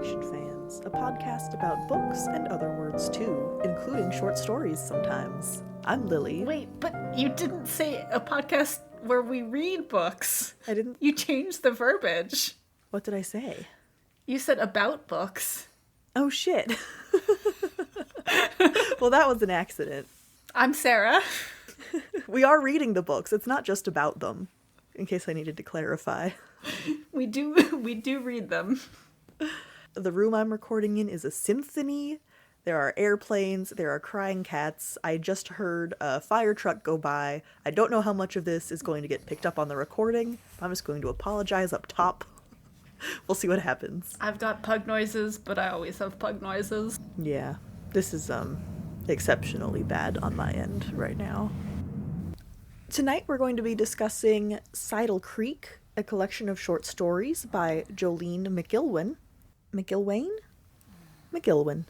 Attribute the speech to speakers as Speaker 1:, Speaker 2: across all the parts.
Speaker 1: Nonfiction Fans, a podcast about books and other words too, including short stories sometimes. I'm Lily.
Speaker 2: Wait, but you didn't say a podcast where we read books.
Speaker 1: I didn't.
Speaker 2: You changed the verbiage.
Speaker 1: What did I say?
Speaker 2: You said about books.
Speaker 1: Oh shit. Well, that was an accident.
Speaker 2: I'm Sarah.
Speaker 1: We are reading the books. It's not just about them, in case I needed to clarify.
Speaker 2: We do read them.
Speaker 1: The room I'm recording in is a symphony. There are airplanes. There are crying cats. I just heard a fire truck go by. I don't know how much of this is going to get picked up on the recording. I'm just going to apologize up top. We'll see what happens.
Speaker 2: I've got pug noises, but I always have pug noises.
Speaker 1: Yeah, this is exceptionally bad on my end right now. Tonight we're going to be discussing Sidle Creek, a collection of short stories by Jolene McIlwain. McIlwain,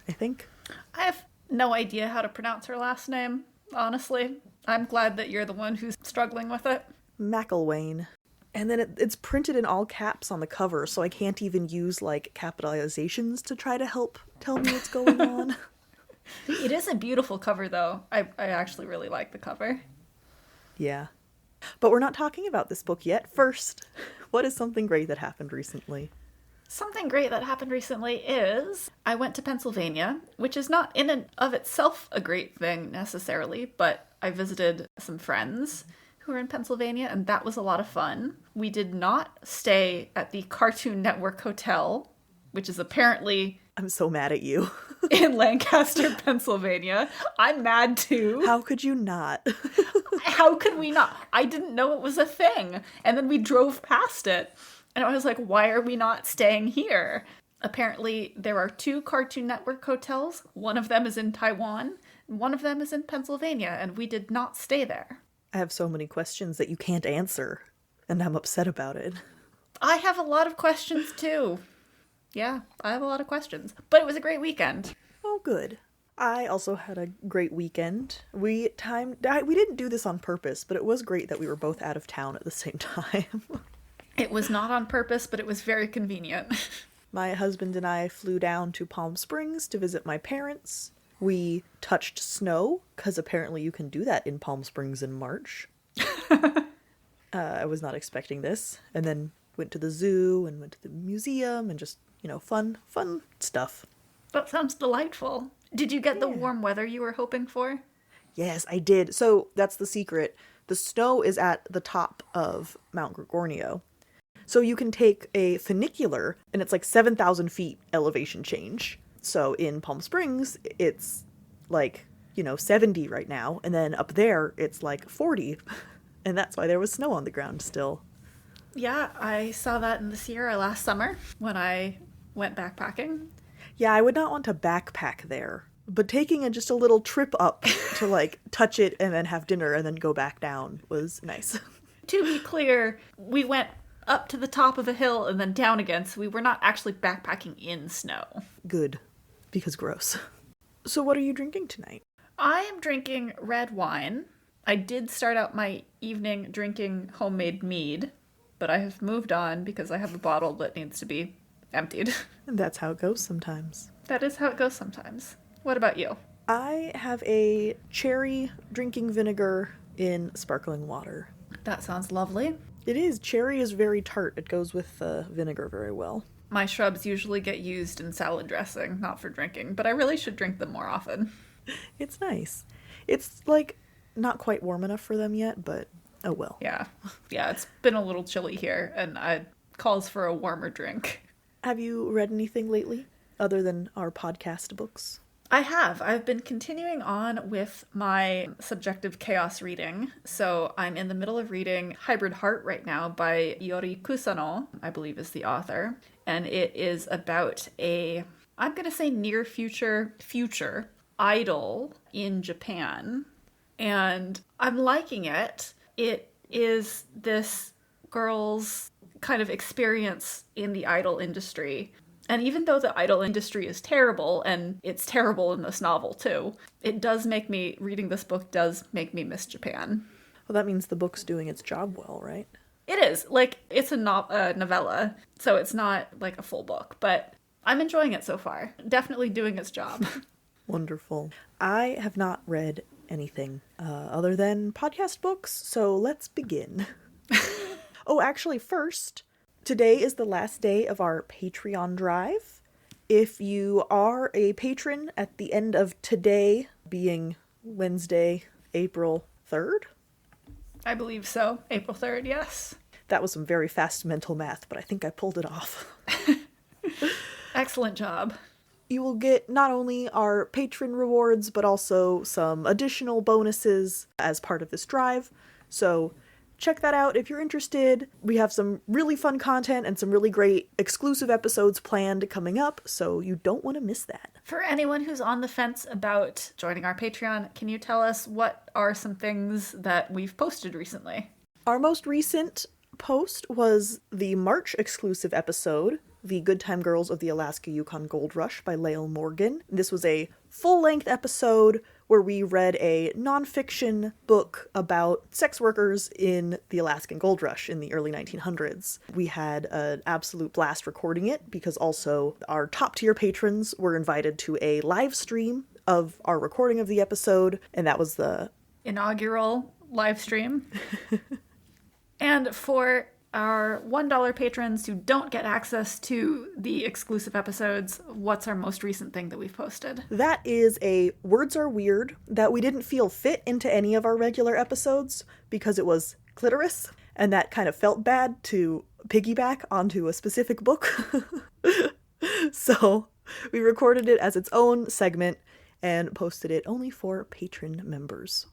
Speaker 1: I think.
Speaker 2: I have no idea how to pronounce her last name, honestly. I'm glad that you're the one who's struggling with it.
Speaker 1: McIlwain. And then it's printed in all caps on the cover, so I can't even use, capitalizations to try to help tell me what's going on.
Speaker 2: It is a beautiful cover, though. I actually really like the cover.
Speaker 1: Yeah. But we're not talking about this book yet. First, what is something great that happened recently?
Speaker 2: Something great that happened recently is I went to Pennsylvania, which is not in and of itself a great thing necessarily, but I visited some friends who were in Pennsylvania, and that was a lot of fun. We did not stay at the Cartoon Network Hotel, which is apparently...
Speaker 1: I'm so mad at you.
Speaker 2: in Lancaster, Pennsylvania. I'm mad too.
Speaker 1: How could you not?
Speaker 2: How could we not? I didn't know it was a thing. And then we drove past it. And I was like, why are we not staying here? Apparently, there are 2 Cartoon Network hotels. One of them is in Taiwan, and one of them is in Pennsylvania, and we did not stay there.
Speaker 1: I have so many questions that you can't answer, and I'm upset about it.
Speaker 2: I have a lot of questions, too. Yeah, I have a lot of questions. But it was a great weekend.
Speaker 1: Oh, good. I also had a great weekend. We didn't do this on purpose, but it was great that we were both out of town at the same time.
Speaker 2: It was not on purpose, but it was very convenient.
Speaker 1: My husband and I flew down to Palm Springs to visit my parents. We touched snow, because apparently you can do that in Palm Springs in March. I was not expecting this. And then went to the zoo and went to the museum and just, fun stuff.
Speaker 2: That sounds delightful. Did you get the warm weather you were hoping for?
Speaker 1: Yes, I did. So that's the secret. The snow is at the top of Mount Gorgonio. So you can take a funicular, and it's 7,000 feet elevation change. So in Palm Springs, it's 70 right now. And then up there, it's 40. And that's why there was snow on the ground still.
Speaker 2: Yeah, I saw that in the Sierra last summer when I went backpacking.
Speaker 1: Yeah, I would not want to backpack there. But taking just a little trip up to touch it and then have dinner and then go back down was nice.
Speaker 2: To be clear, we went up to the top of a hill and then down again, so we were not actually backpacking in snow.
Speaker 1: Good, because gross. So what are you drinking tonight?
Speaker 2: I am drinking red wine. I did start out my evening drinking homemade mead, but I have moved on because I have a bottle that needs to be emptied.
Speaker 1: And that's how it goes sometimes.
Speaker 2: That is how it goes sometimes. What about you?
Speaker 1: I have a cherry drinking vinegar in sparkling water.
Speaker 2: That sounds lovely.
Speaker 1: It is. Cherry is very tart. It goes with vinegar very well.
Speaker 2: My shrubs usually get used in salad dressing, not for drinking, but I really should drink them more often.
Speaker 1: It's nice. It's, not quite warm enough for them yet, but oh well.
Speaker 2: Yeah, it's been a little chilly here, and it calls for a warmer drink.
Speaker 1: Have you read anything lately, other than our podcast books?
Speaker 2: I have. I've been continuing on with my subjective chaos reading. So I'm in the middle of reading Hybrid Heart right now by Yori Kusano, I believe is the author. And it is about I'm going to say near future idol in Japan. And I'm liking it. It is this girl's kind of experience in the idol industry. And even though the idol industry is terrible, and it's terrible in this novel too, reading this book does make me miss Japan.
Speaker 1: Well, that means the book's doing its job well, right?
Speaker 2: It is. It's a novella, so it's not a full book, but I'm enjoying it so far. Definitely doing its job.
Speaker 1: Wonderful. I have not read anything other than podcast books, so let's begin. Oh, actually, first, today is the last day of our Patreon drive. If you are a patron at the end of today, being Wednesday, April 3rd?
Speaker 2: I believe so. April 3rd, yes.
Speaker 1: That was some very fast mental math, but I think I pulled it off.
Speaker 2: Excellent job.
Speaker 1: You will get not only our patron rewards, but also some additional bonuses as part of this drive. So check that out if you're interested. We have some really fun content and some really great exclusive episodes planned coming up, so you don't want to miss that.
Speaker 2: For anyone who's on the fence about joining our Patreon, can you tell us what are some things that we've posted recently?
Speaker 1: Our most recent post was the March exclusive episode, The Good Time Girls of the Alaska Yukon Gold Rush by Lael Morgan. This was a full-length episode where we read a nonfiction book about sex workers in the Alaskan Gold Rush in the early 1900s. We had an absolute blast recording it because also our top-tier patrons were invited to a live stream of our recording of the episode, and that was the
Speaker 2: inaugural live stream. And for our $1 patrons who don't get access to the exclusive episodes, what's our most recent thing that we've posted?
Speaker 1: That is a Words Are Weird that we didn't feel fit into any of our regular episodes because it was clitoris, and that kind of felt bad to piggyback onto a specific book. So we recorded it as its own segment and posted it only for patron members.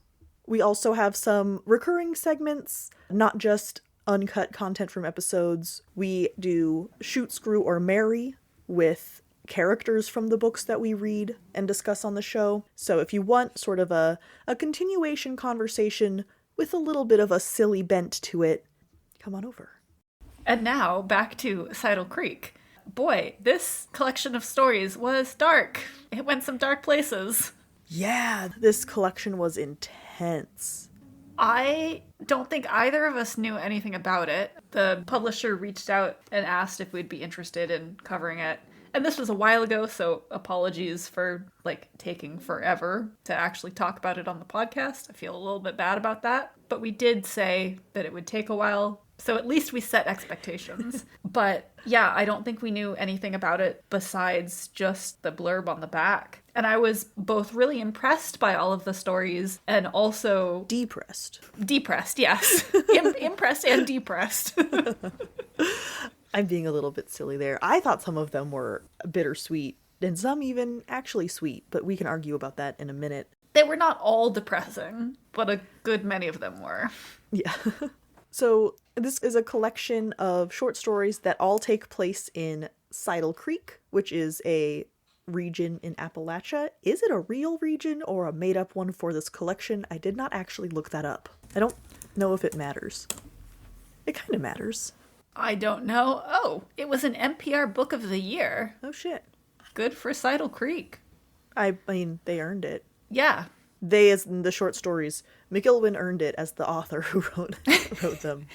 Speaker 1: We also have some recurring segments, not just uncut content from episodes. We do Shoot, Screw, or Marry with characters from the books that we read and discuss on the show. So if you want sort of a continuation conversation with a little bit of a silly bent to it, come on over.
Speaker 2: And now back to Sidle Creek. Boy, this collection of stories was dark. It went some dark places.
Speaker 1: Yeah, this collection was intense.
Speaker 2: I don't think either of us knew anything about it. The publisher reached out and asked if we'd be interested in covering it. And this was a while ago, so apologies for, taking forever to actually talk about it on the podcast. I feel a little bit bad about that. But we did say that it would take a while, so at least we set expectations. But yeah, I don't think we knew anything about it besides just the blurb on the back. And I was both really impressed by all of the stories and also...
Speaker 1: Depressed.
Speaker 2: Depressed, yes. Impressed and depressed.
Speaker 1: I'm being a little bit silly there. I thought some of them were bittersweet, and some even actually sweet, but we can argue about that in a minute.
Speaker 2: They were not all depressing, but a good many of them were.
Speaker 1: Yeah. So this is a collection of short stories that all take place in Sidle Creek, which is a region in Appalachia. Is it a real region or a made-up one for this collection? I did not actually look that up. I don't know if it matters. It kind of matters.
Speaker 2: I don't know. Oh, it was an NPR Book of the Year.
Speaker 1: Oh, shit.
Speaker 2: Good for Sidle Creek.
Speaker 1: I mean, they earned it.
Speaker 2: Yeah.
Speaker 1: They, as in the short stories. McIlwain earned it as the author who wrote them.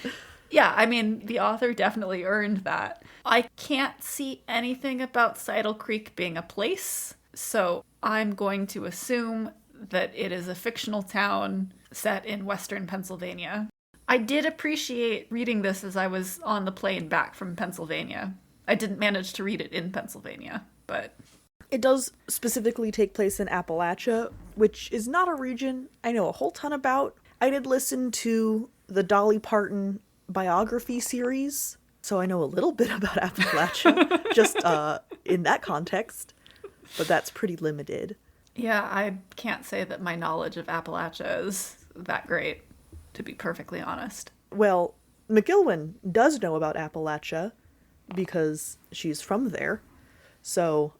Speaker 2: Yeah, I mean, the author definitely earned that. I can't see anything about Sidle Creek being a place, so I'm going to assume that it is a fictional town set in western Pennsylvania. I did appreciate reading this as I was on the plane back from Pennsylvania. I didn't manage to read it in Pennsylvania, but...
Speaker 1: It does specifically take place in Appalachia, which is not a region I know a whole ton about. I did listen to the Dolly Parton biography series, so I know a little bit about Appalachia, just in that context, but that's pretty limited.
Speaker 2: Yeah, I can't say that my knowledge of Appalachia is that great, to be perfectly honest.
Speaker 1: Well, McIlwain does know about Appalachia because she's from there, so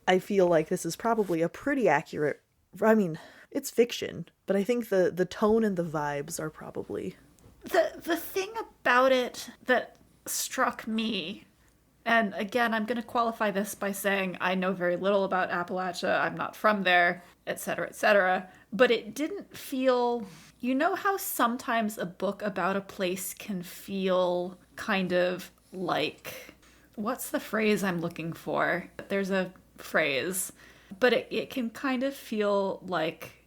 Speaker 1: I feel like this is probably a pretty accurate... I mean, it's fiction, but I think the tone and the vibes are probably...
Speaker 2: The thing about it that struck me, and again, I'm going to qualify this by saying I know very little about Appalachia, I'm not from there, etc., but it didn't feel... You know how sometimes a book about a place can feel kind of like what's the phrase I'm looking for? There's a phrase, but it can kind of feel like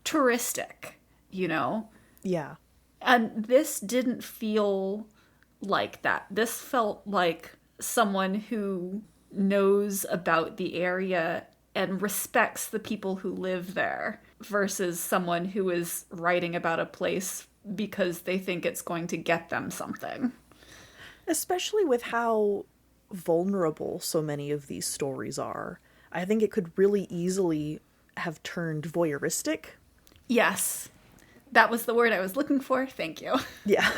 Speaker 2: touristic, you know?
Speaker 1: Yeah.
Speaker 2: And this didn't feel like that. This felt like someone who knows about the area and respects the people who live there versus someone who is writing about a place because they think it's going to get them something.
Speaker 1: Especially with how vulnerable so many of these stories are. I think it could really easily have turned voyeuristic.
Speaker 2: Yes. That was the word I was looking for. Thank you.
Speaker 1: Yeah.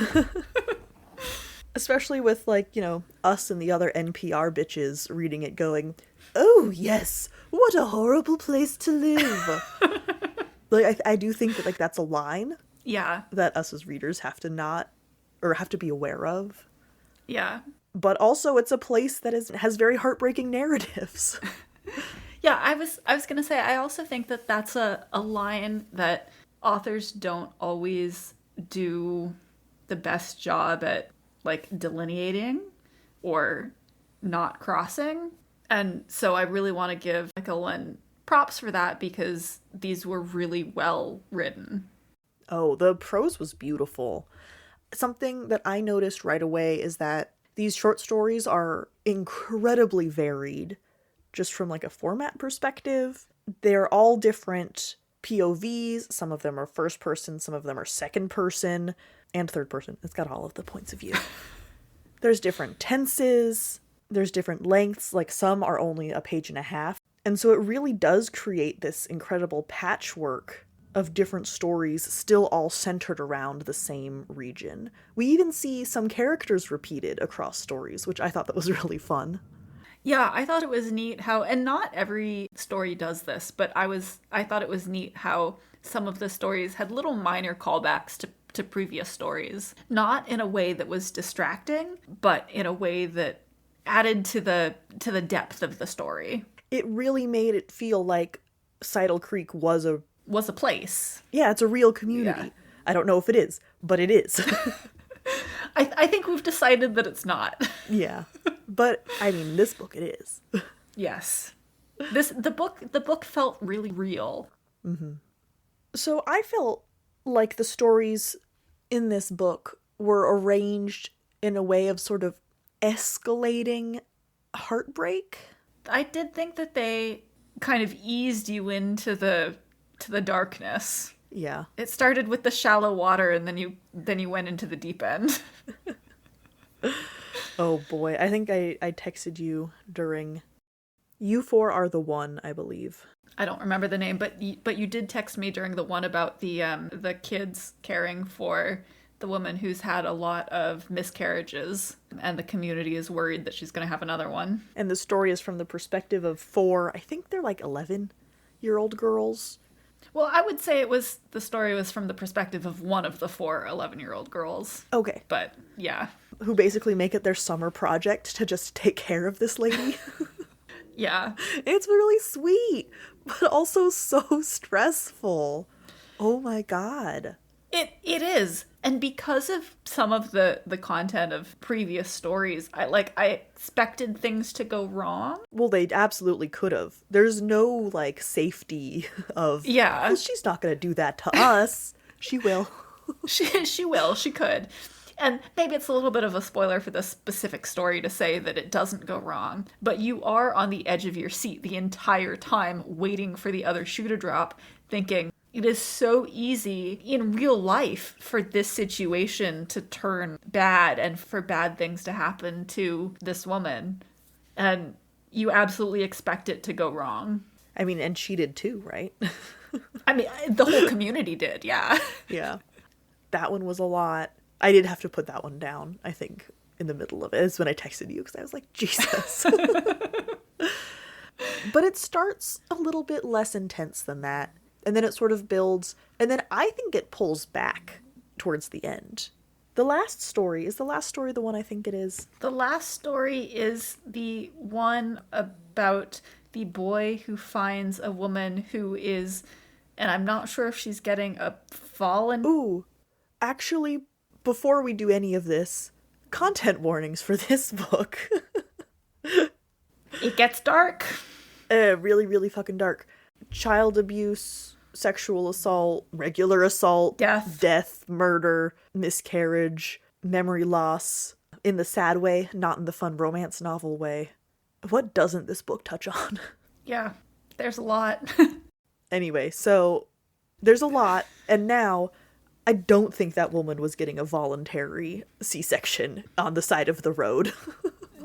Speaker 1: Especially with, like, you know, us and the other NPR bitches reading it going, oh, yes, what a horrible place to live. Like, I do think that, like, that's a line.
Speaker 2: Yeah.
Speaker 1: That us as readers have to not, or have to be aware of.
Speaker 2: Yeah.
Speaker 1: But also it's a place that has very heartbreaking narratives.
Speaker 2: Yeah, I was going to say, I also think that that's a line that authors don't always do the best job at, like, delineating or not crossing. And so I really want to give McIlwain props for that because these were really well written.
Speaker 1: Oh, the prose was beautiful. Something that I noticed right away is that these short stories are incredibly varied, just from, like, a format perspective. They're all different POVs. Some of them are first person, some of them are second person, and third person. It's got all of the points of view. There's different tenses, there's different lengths, like some are only a page and a half. And so it really does create this incredible patchwork of different stories still all centered around the same region. We even see some characters repeated across stories, which I thought that was really fun.
Speaker 2: Yeah, I thought it was neat how, and not every story does this, but I thought it was neat how some of the stories had little minor callbacks to previous stories. Not in a way that was distracting, but in a way that added to the depth of the story.
Speaker 1: It really made it feel like Sidle Creek was a
Speaker 2: place.
Speaker 1: Yeah, it's a real community. Yeah. I don't know if it is, but it is.
Speaker 2: I think we've decided that it's not.
Speaker 1: Yeah. But I mean, this book it is.
Speaker 2: Yes. The book felt really real.
Speaker 1: Mm-hmm. So I felt like the stories in this book were arranged in a way of sort of escalating heartbreak.
Speaker 2: I did think that they kind of eased you into the darkness.
Speaker 1: Yeah.
Speaker 2: It started with the shallow water and then you went into the deep end.
Speaker 1: Oh boy, I think I texted you during You Four Are the One, I believe.
Speaker 2: I don't remember the name, but you did text me during the one about the kids caring for the woman who's had a lot of miscarriages, and the community is worried that she's going to have another one.
Speaker 1: And the story is from the perspective of four, I think they're like 11-year-old girls.
Speaker 2: Well, I would say the story was from the perspective of one of the 4 11-year-old girls.
Speaker 1: Okay.
Speaker 2: But, yeah.
Speaker 1: Who basically make it their summer project to just take care of this lady.
Speaker 2: Yeah.
Speaker 1: It's really sweet, but also so stressful. Oh my god.
Speaker 2: It is. And because of some of the content of previous stories, I expected things to go wrong.
Speaker 1: Well, they absolutely could have. There's no, like, safety of,
Speaker 2: yeah,
Speaker 1: well, she's not going to do that to us. She will.
Speaker 2: She will. She could. And maybe it's a little bit of a spoiler for this specific story to say that it doesn't go wrong, but you are on the edge of your seat the entire time waiting for the other shoe to drop, thinking, it is so easy in real life for this situation to turn bad and for bad things to happen to this woman. And you absolutely expect it to go wrong.
Speaker 1: I mean, and she did too, right?
Speaker 2: I mean, the whole community did, yeah.
Speaker 1: Yeah. That one was a lot. I did have to put that one down, I think, in the middle of it. It's when I texted you because I was like, Jesus. But it starts a little bit less intense than that. And then it sort of builds, and then I think it pulls back towards the end. Is the last story the one I think it is?
Speaker 2: The last story is the one about the boy who finds a woman who is, and I'm not sure if she's getting a fallen...
Speaker 1: Ooh, actually, before we do any of this, content warnings for this book.
Speaker 2: It gets dark.
Speaker 1: Really, really fucking dark. Child abuse, sexual assault, regular assault, death, murder, miscarriage, memory loss, in the sad way, not in the fun romance novel way. What doesn't this book touch on?
Speaker 2: Yeah, there's a lot.
Speaker 1: Anyway, so there's a lot, and now I don't think that woman was getting a voluntary C-section on the side of the road.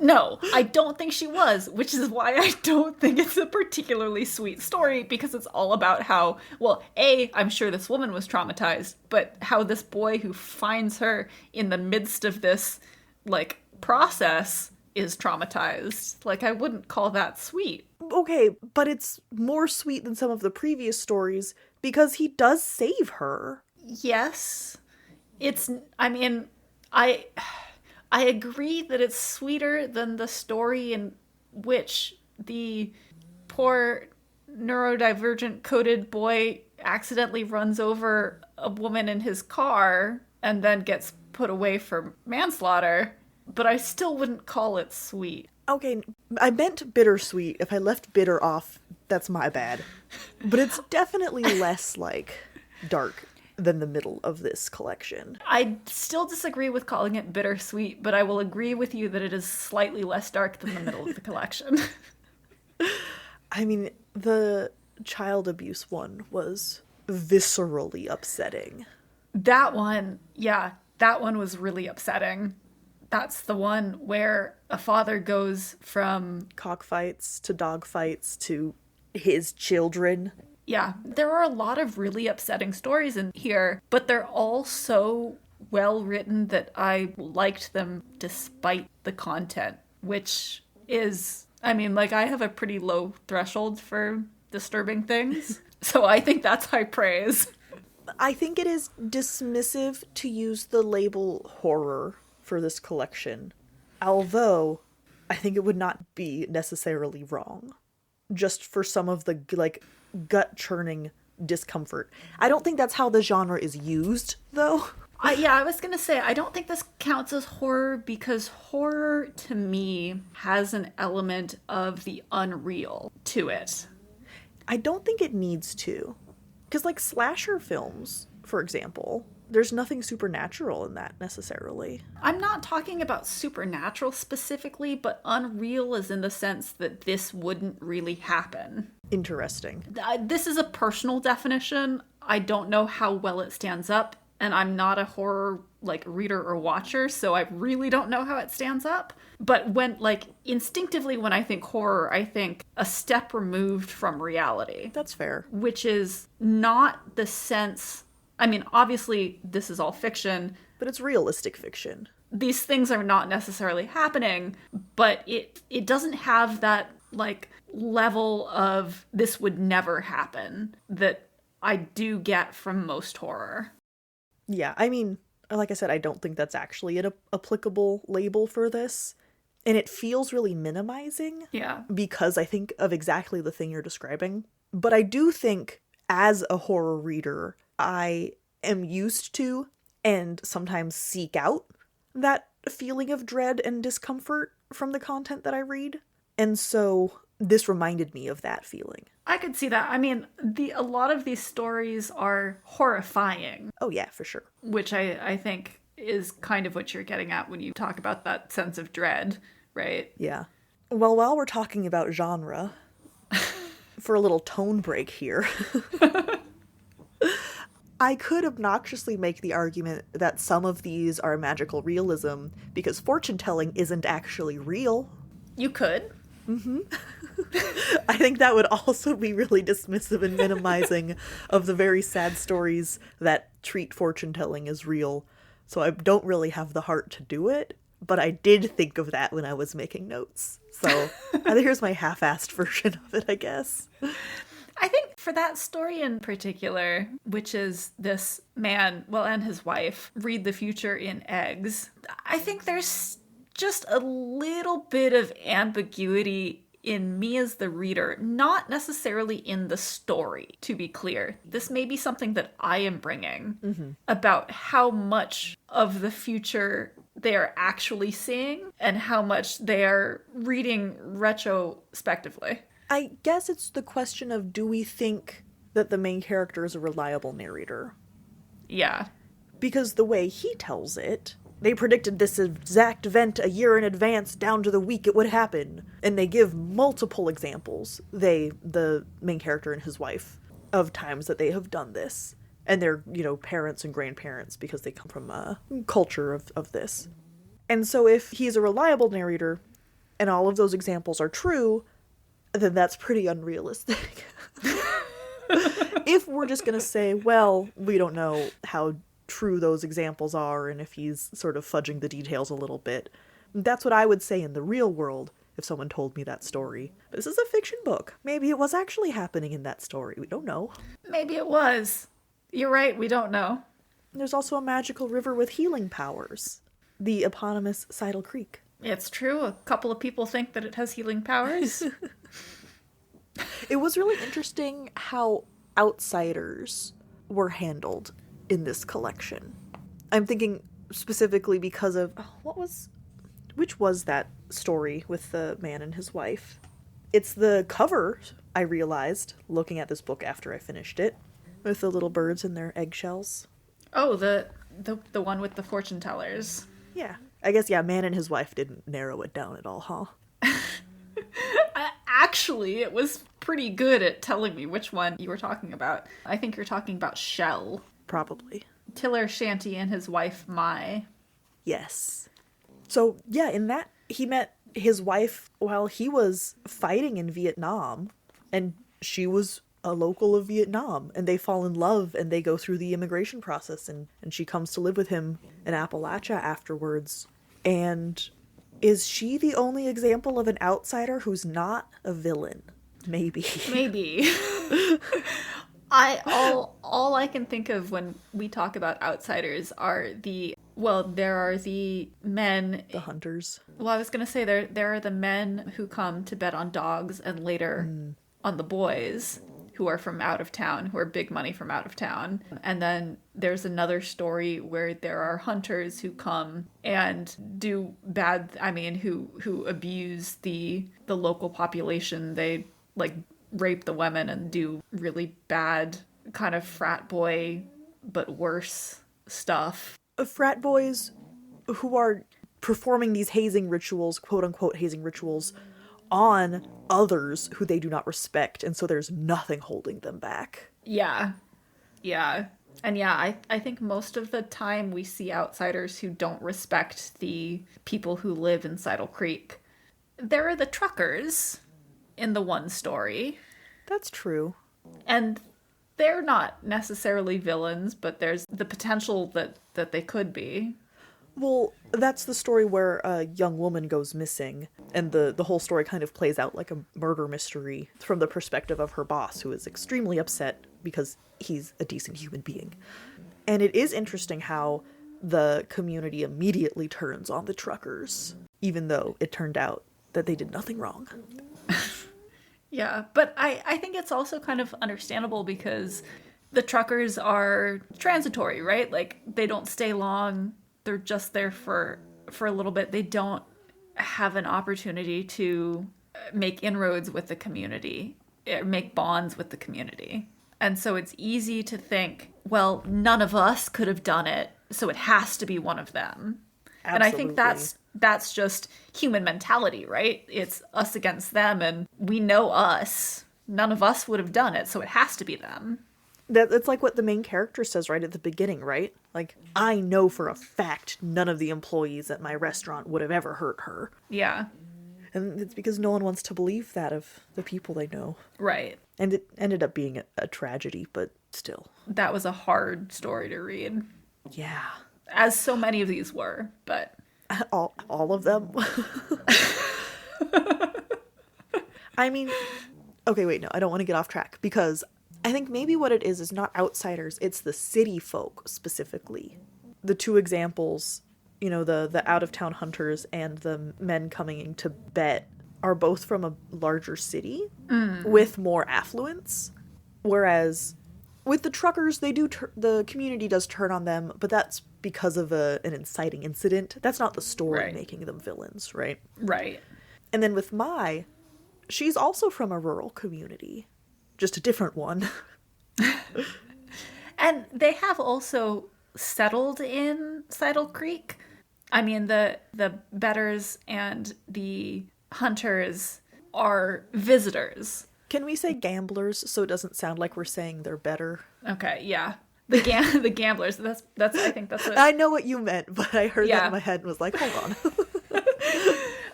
Speaker 2: No, I don't think she was, which is why I don't think it's a particularly sweet story, because it's all about how, well, A, I'm sure this woman was traumatized, but how this boy who finds her in the midst of this, like, process is traumatized. Like, I wouldn't call that sweet.
Speaker 1: Okay, but it's more sweet than some of the previous stories because he does save her.
Speaker 2: Yes. I agree that it's sweeter than the story in which the poor neurodivergent coded boy accidentally runs over a woman in his car and then gets put away for manslaughter, but I still wouldn't call it sweet.
Speaker 1: Okay, I meant bittersweet. If I left bitter off, that's my bad. But it's definitely less, like, dark than the middle of this collection.
Speaker 2: I still disagree with calling it bittersweet, but I will agree with you that it is slightly less dark than the middle of the collection.
Speaker 1: I mean, the child abuse one was viscerally upsetting.
Speaker 2: That one was really upsetting. That's the one where a father goes from
Speaker 1: cockfights to dogfights to his children.
Speaker 2: Yeah, there are a lot of really upsetting stories in here, but they're all so well written that I liked them despite the content, which is, I mean, like, I have a pretty low threshold for disturbing things, so I think that's high praise.
Speaker 1: I think it is dismissive to use the label horror for this collection, although I think it would not be necessarily wrong, just for some of the, like, gut-churning discomfort. I don't think that's how the genre is used, though.
Speaker 2: I was gonna say, I don't think this counts as horror, because horror, to me, has an element of the unreal to it.
Speaker 1: I don't think it needs to. Because, like, slasher films, for example, there's nothing supernatural in that, necessarily.
Speaker 2: I'm not talking about supernatural specifically, but unreal is in the sense that this wouldn't really happen.
Speaker 1: Interesting.
Speaker 2: This is a personal definition. I don't know how well it stands up, and I'm not a horror, like, reader or watcher, so I really don't know how it stands up. But when, like, instinctively when I think horror, I think a step removed from reality.
Speaker 1: That's fair.
Speaker 2: Which is not the sense... I mean, obviously, this is all fiction.
Speaker 1: But it's realistic fiction.
Speaker 2: These things are not necessarily happening, but it doesn't have that, like, level of this would never happen that I do get from most horror.
Speaker 1: Yeah, I mean, like I said, I don't think that's actually an applicable label for this. And it feels really minimizing.
Speaker 2: Yeah.
Speaker 1: Because I think of exactly the thing you're describing. But I do think, as a horror reader, I am used to and sometimes seek out that feeling of dread and discomfort from the content that I read. And so this reminded me of that feeling.
Speaker 2: I could see that. I mean, a lot of these stories are horrifying.
Speaker 1: Oh yeah, for sure.
Speaker 2: Which I think is kind of what you're getting at when you talk about that sense of dread, right?
Speaker 1: Yeah. Well, while we're talking about genre, for a little tone break here... I could obnoxiously make the argument that some of these are magical realism because fortune-telling isn't actually real.
Speaker 2: You could.
Speaker 1: Mm-hmm. I think that would also be really dismissive and minimizing of the very sad stories that treat fortune-telling as real. So I don't really have the heart to do it, but I did think of that when I was making notes. So here's my half-assed version of it, I guess.
Speaker 2: I think for that story in particular, which is this man, well, and his wife, read the future in eggs, I think there's just a little bit of ambiguity in me as the reader, not necessarily in the story, to be clear. This may be something that I am bringing about how much of the future they are actually seeing and how much they are reading retrospectively.
Speaker 1: I guess it's the question of, do we think that the main character is a reliable narrator?
Speaker 2: Yeah.
Speaker 1: Because the way he tells it, they predicted this exact event a year in advance down to the week it would happen. And they give multiple examples, the main character and his wife, of times that they have done this. And they're, parents and grandparents because they come from a culture of this. And so if he's a reliable narrator and all of those examples are true, then that's pretty unrealistic. If we're just going to say, well, we don't know how true those examples are and if he's sort of fudging the details a little bit, that's what I would say in the real world if someone told me that story. This is a fiction book. Maybe it was actually happening in that story. We don't know.
Speaker 2: Maybe it was. You're right, we don't know.
Speaker 1: There's also a magical river with healing powers. The eponymous Sidle Creek.
Speaker 2: It's true. A couple of people think that it has healing powers.
Speaker 1: It was really interesting how outsiders were handled in this collection. I'm thinking specifically because of, which was that story with the man and his wife? It's the cover, I realized, looking at this book after I finished it, with the little birds in their eggshells.
Speaker 2: Oh, the one with the fortune tellers.
Speaker 1: Yeah. I guess, man and his wife didn't narrow it down at all, huh?
Speaker 2: Actually, it was pretty good at telling me which one you were talking about. I think you're talking about Shell.
Speaker 1: Probably.
Speaker 2: Tiller Shanty and his wife, Mai.
Speaker 1: Yes. So, in that, he met his wife while he was fighting in Vietnam, and she was a local of Vietnam, and they fall in love, and they go through the immigration process, and she comes to live with him in Appalachia afterwards. And is she the only example of an outsider who's not a villain? Maybe.
Speaker 2: All I can think of when we talk about outsiders are there are the men.
Speaker 1: The hunters.
Speaker 2: Well, I was going to say there are the men who come to bet on dogs and later on the boys who are from out of town, who are big money from out of town. And then there's another story where there are hunters who come and do bad, who abuse the local population. They rape the women and do really bad kind of frat boy, but worse stuff.
Speaker 1: Frat boys who are performing these hazing rituals, quote unquote hazing rituals, on others who they do not respect, and so there's nothing holding them back.
Speaker 2: Yeah. And I think most of the time we see outsiders who don't respect the people who live in Sidle Creek. There are the truckers in the one story.
Speaker 1: That's true.
Speaker 2: And they're not necessarily villains, but there's the potential that they could be.
Speaker 1: Well, that's the story where a young woman goes missing, and the whole story kind of plays out like a murder mystery from the perspective of her boss, who is extremely upset because he's a decent human being. And it is interesting how the community immediately turns on the truckers, even though it turned out that they did nothing wrong.
Speaker 2: Yeah, but I think it's also kind of understandable because the truckers are transitory, right? They don't stay long. They're just there for a little bit. They don't have an opportunity to make inroads with the community, make bonds with the community. And so it's easy to think, well, none of us could have done it, so it has to be one of them. Absolutely. And I think that's just human mentality, right? It's us against them, and we know us. None of us would have done it, so it has to be them.
Speaker 1: That's like what the main character says right at the beginning, right? I know for a fact none of the employees at my restaurant would have ever hurt her.
Speaker 2: Yeah.
Speaker 1: And it's because no one wants to believe that of the people they know.
Speaker 2: Right.
Speaker 1: And it ended up being a tragedy, but still.
Speaker 2: That was a hard story to read.
Speaker 1: Yeah.
Speaker 2: As so many of these were, but...
Speaker 1: All of them? Okay, wait, no, I don't want to get off track, because I think maybe what it is not outsiders, it's the city folk specifically. The two examples, the out-of-town hunters and the men coming in to bet are both from a larger city with more affluence. Whereas With the truckers, they do the community does turn on them, but that's because of an inciting incident. That's not the story making them villains, right?
Speaker 2: Right.
Speaker 1: And then with Mai, she's also from a rural community, just a different one.
Speaker 2: And they have also settled in Sidle Creek. I mean, the betters and the hunters are visitors.
Speaker 1: Can we say gamblers so it doesn't sound like we're saying they're better?
Speaker 2: Okay, yeah. The gamblers. That's I think that's what...
Speaker 1: I know what you meant, but I heard that in my head and was like, hold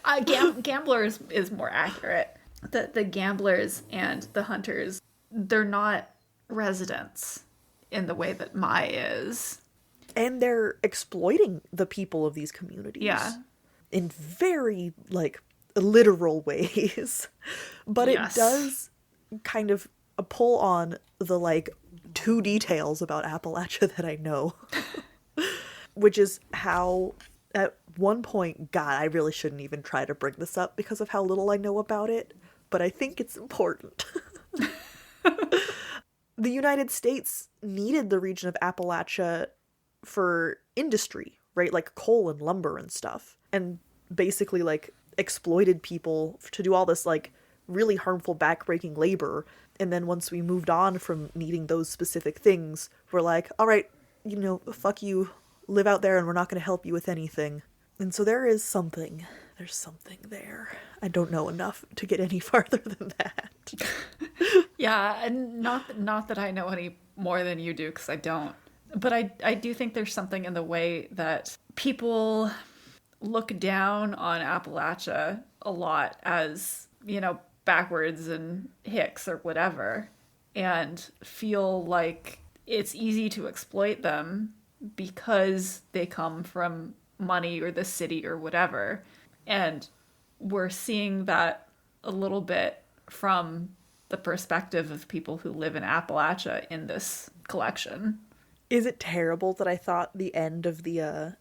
Speaker 2: on. Gamblers is more accurate. The gamblers and the hunters, they're not residents in the way that Mai is.
Speaker 1: And they're exploiting the people of these communities.
Speaker 2: Yeah.
Speaker 1: In very, like, literal ways. But it does kind of pull on the, like, 2 details about Appalachia that I know. Which is how, at one point, God, I really shouldn't even try to bring this up because of how little I know about it. But I think it's important. The United States needed the region of Appalachia for industry, right? Like coal and lumber and stuff. And basically, like, exploited people to do all this, like, really harmful backbreaking labor. And then once we moved on from needing those specific things, we're like, all right, you know, fuck you, live out there and we're not going to help you with anything. And so there's something there. I don't know enough to get any farther than that.
Speaker 2: Yeah, and not that I know any more than you do, because I don't. But I do think there's something in the way that people look down on Appalachia a lot as, you know, backwards and hicks or whatever, and feel like it's easy to exploit them because they come from money or the city or whatever. And we're seeing that a little bit from the perspective of people who live in Appalachia in this collection.
Speaker 1: Is it terrible that I thought the end of the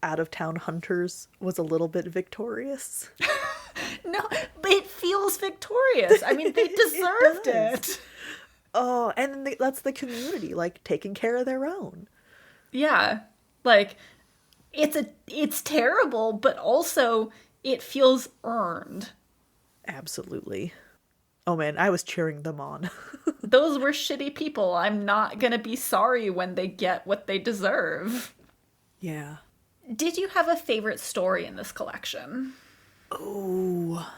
Speaker 1: out-of-town hunters was a little bit victorious?
Speaker 2: No, but it feels victorious. I mean, they deserved it.
Speaker 1: Oh, and that's the community, like, taking care of their own.
Speaker 2: Yeah. Like, it's terrible, but also it feels earned.
Speaker 1: Absolutely. Oh man, I was cheering them on.
Speaker 2: Those were shitty people. I'm not gonna be sorry when they get what they deserve.
Speaker 1: Yeah.
Speaker 2: Did you have a favorite story in this collection?
Speaker 1: Oh.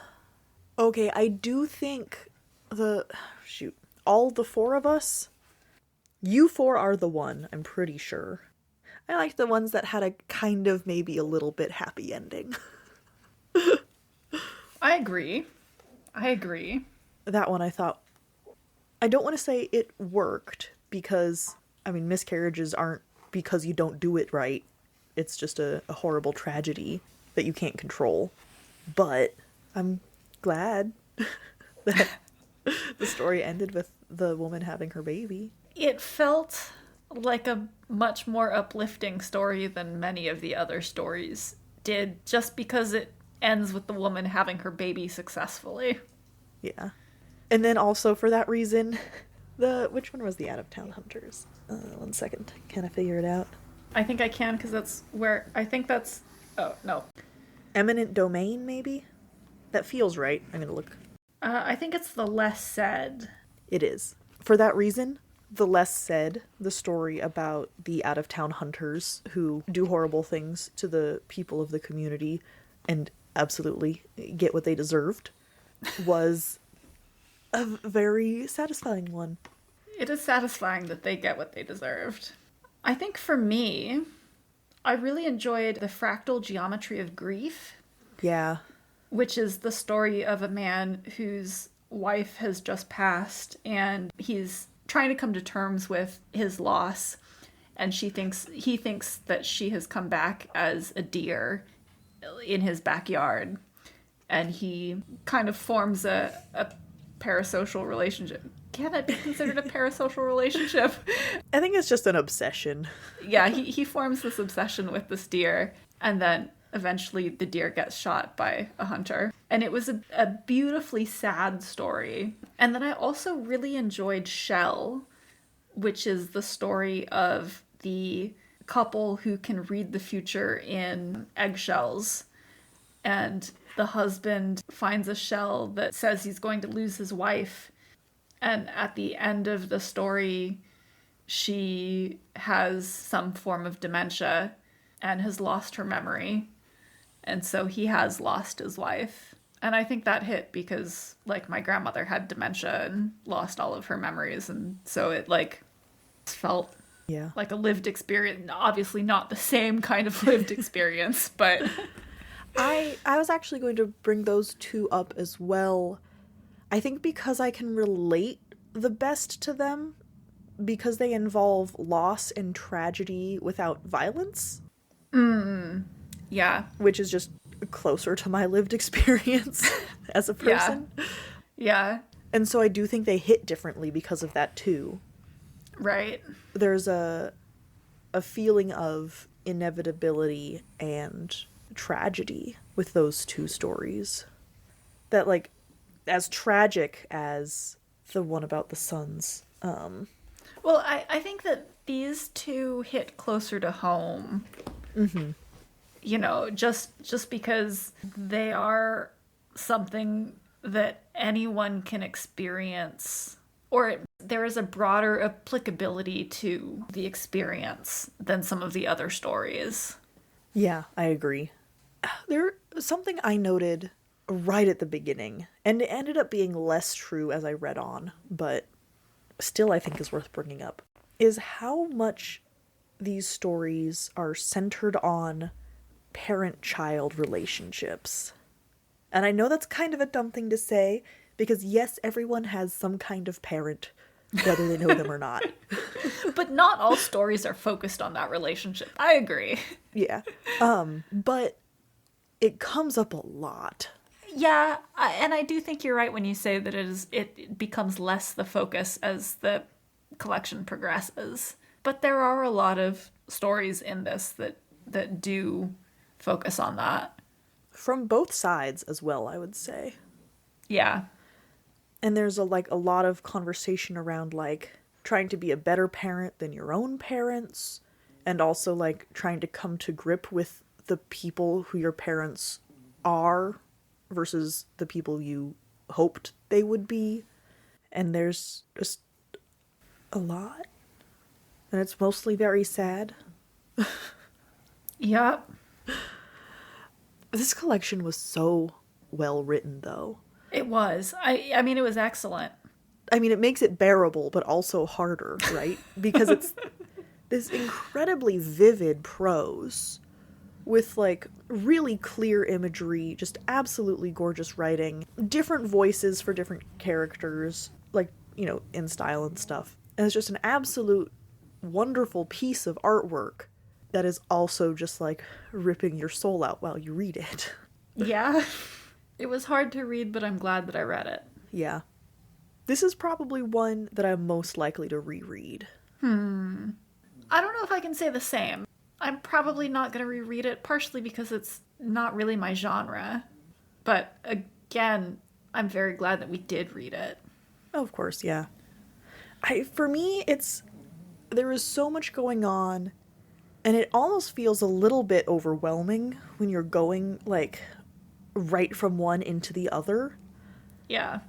Speaker 1: Okay, I do think all the 4 of us, you 4 are the one, I'm pretty sure. I like the ones that had a kind of maybe a little bit happy ending.
Speaker 2: I agree.
Speaker 1: That one I thought, I don't want to say it worked because, I mean, miscarriages aren't because you don't do it right. It's just a horrible tragedy that you can't control. But I'm glad that the story ended with the woman having her baby.
Speaker 2: It felt like a much more uplifting story than many of the other stories did, just because it ends with the woman having her baby successfully.
Speaker 1: Yeah. And then also for that reason, which one was the out-of-town hunters? 1 second. Can I figure it out?
Speaker 2: I think I can, because that's where, oh, no.
Speaker 1: Eminent Domain, maybe? That feels right. I'm gonna look.
Speaker 2: I think it's the less said.
Speaker 1: It is. For that reason, the less said, the story about the out-of-town hunters who do horrible things to the people of the community and absolutely get what they deserved, was a very satisfying one.
Speaker 2: It is satisfying that they get what they deserved. I think for me, I really enjoyed the fractal geometry of grief.
Speaker 1: Yeah.
Speaker 2: Which is the story of a man whose wife has just passed and he's trying to come to terms with his loss, and he thinks that she has come back as a deer in his backyard, and he kind of forms a parasocial relationship. Can it be considered a parasocial relationship?
Speaker 1: I think it's just an obsession.
Speaker 2: Yeah, he forms this obsession with this deer, and then eventually the deer gets shot by a hunter. And it was a beautifully sad story. And then I also really enjoyed Shell, which is the story of the couple who can read the future in eggshells. And the husband finds a shell that says he's going to lose his wife. And at the end of the story, she has some form of dementia and has lost her memory. And so he has lost his wife. And I think that hit because, like, my grandmother had dementia and lost all of her memories. And so it, like, felt like a lived experience. Obviously not the same kind of lived experience, but...
Speaker 1: I was actually going to bring those two up as well. I think because I can relate the best to them, because they involve loss and tragedy without violence.
Speaker 2: Yeah.
Speaker 1: Which is just closer to my lived experience as a person.
Speaker 2: Yeah.
Speaker 1: And so I do think they hit differently because of that too.
Speaker 2: Right.
Speaker 1: There's a feeling of inevitability and tragedy with those two stories. That, like, as tragic as the one about the sons.
Speaker 2: Well, I think that these two hit closer to home.
Speaker 1: Mm-hmm.
Speaker 2: You know, just because they are something that anyone can experience, or there is a broader applicability to the experience than some of the other stories.
Speaker 1: Yeah, I agree. There was something I noted right at the beginning, and it ended up being less true as I read on, but still I think is worth bringing up, is how much these stories are centered on parent-child relationships. And I know that's kind of a dumb thing to say, because yes, everyone has some kind of parent, whether they know them or not.
Speaker 2: But not all stories are focused on that relationship. I agree.
Speaker 1: Yeah. But it comes up a lot.
Speaker 2: Yeah, and I do think you're right when you say that it becomes less the focus as the collection progresses. But there are a lot of stories in this that do focus on that.
Speaker 1: From both sides as well, I would say.
Speaker 2: Yeah.
Speaker 1: And there's a lot of conversation around, like, trying to be a better parent than your own parents, and also, like, trying to come to grip with the people who your parents are versus the people you hoped they would be. And there's just a lot. And it's mostly very sad.
Speaker 2: Yep.
Speaker 1: This collection was so well written, though.
Speaker 2: It was. I mean, it was excellent.
Speaker 1: I mean, it makes it bearable, but also harder, right? Because it's this incredibly vivid prose with, like, really clear imagery, just absolutely gorgeous writing, different voices for different characters, like, you know, in style and stuff. And it's just an absolute wonderful piece of artwork that is also just, like, ripping your soul out while you read it.
Speaker 2: Yeah. It was hard to read, but I'm glad that I read it.
Speaker 1: Yeah. This is probably one that I'm most likely to reread.
Speaker 2: I don't know if I can say the same. I'm probably not going to reread it, partially because it's not really my genre. But again, I'm very glad that we did read it.
Speaker 1: Oh, of course, yeah. For me, there is so much going on, and it almost feels a little bit overwhelming when you're going, like, right from one into the other.
Speaker 2: Yeah.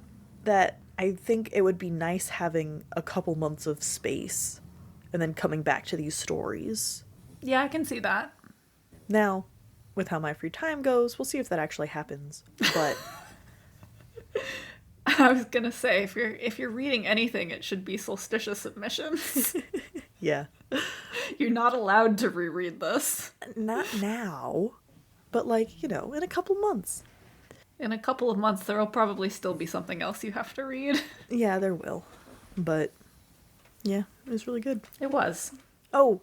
Speaker 1: That I think it would be nice having a couple months of space and then coming back to these stories.
Speaker 2: Yeah, I can see that.
Speaker 1: Now, with how my free time goes, we'll see if that actually happens. But
Speaker 2: I was gonna say, if you're reading anything, it should be Solstitious Submissions.
Speaker 1: yeah.
Speaker 2: You're not allowed to reread this.
Speaker 1: Not now, but, like, you know, in a couple months.
Speaker 2: In a couple of months, there will probably still be something else you have to read.
Speaker 1: Yeah, there will. But, yeah, it was really good.
Speaker 2: It was.
Speaker 1: Oh,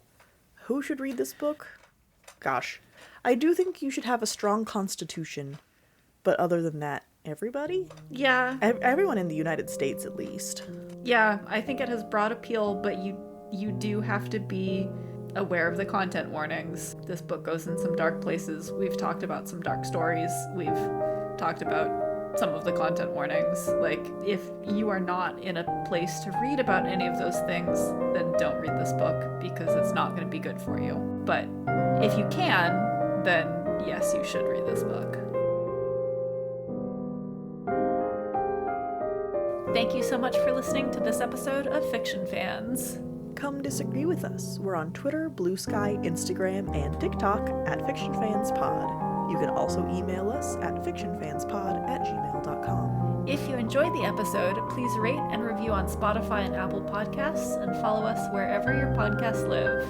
Speaker 1: who should read this book? Gosh. I do think you should have a strong constitution. But other than that, everybody?
Speaker 2: Yeah.
Speaker 1: Everyone in the United States, at least.
Speaker 2: Yeah, I think it has broad appeal, but you do have to be aware of the content warnings. This book goes in some dark places. We've talked about some dark stories. We've talked about some of the content warnings. Like, if you are not in a place to read about any of those things, then don't read this book because it's not going to be good for you. But if you can, then yes, you should read this book. Thank you so much for listening to this episode of Fiction Fans.
Speaker 1: Come disagree with us. We're on Twitter, Blue Sky, Instagram, and TikTok at FictionFansPod. You can also email us at fictionfanspod@gmail.com.
Speaker 2: If you enjoyed the episode, please rate and review on Spotify and Apple Podcasts, and follow us wherever your podcasts live.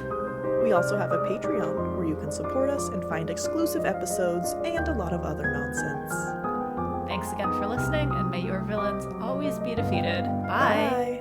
Speaker 1: We also have a Patreon where you can support us and find exclusive episodes and a lot of other nonsense.
Speaker 2: Thanks again for listening, and may your villains always be defeated. Bye!
Speaker 1: Bye.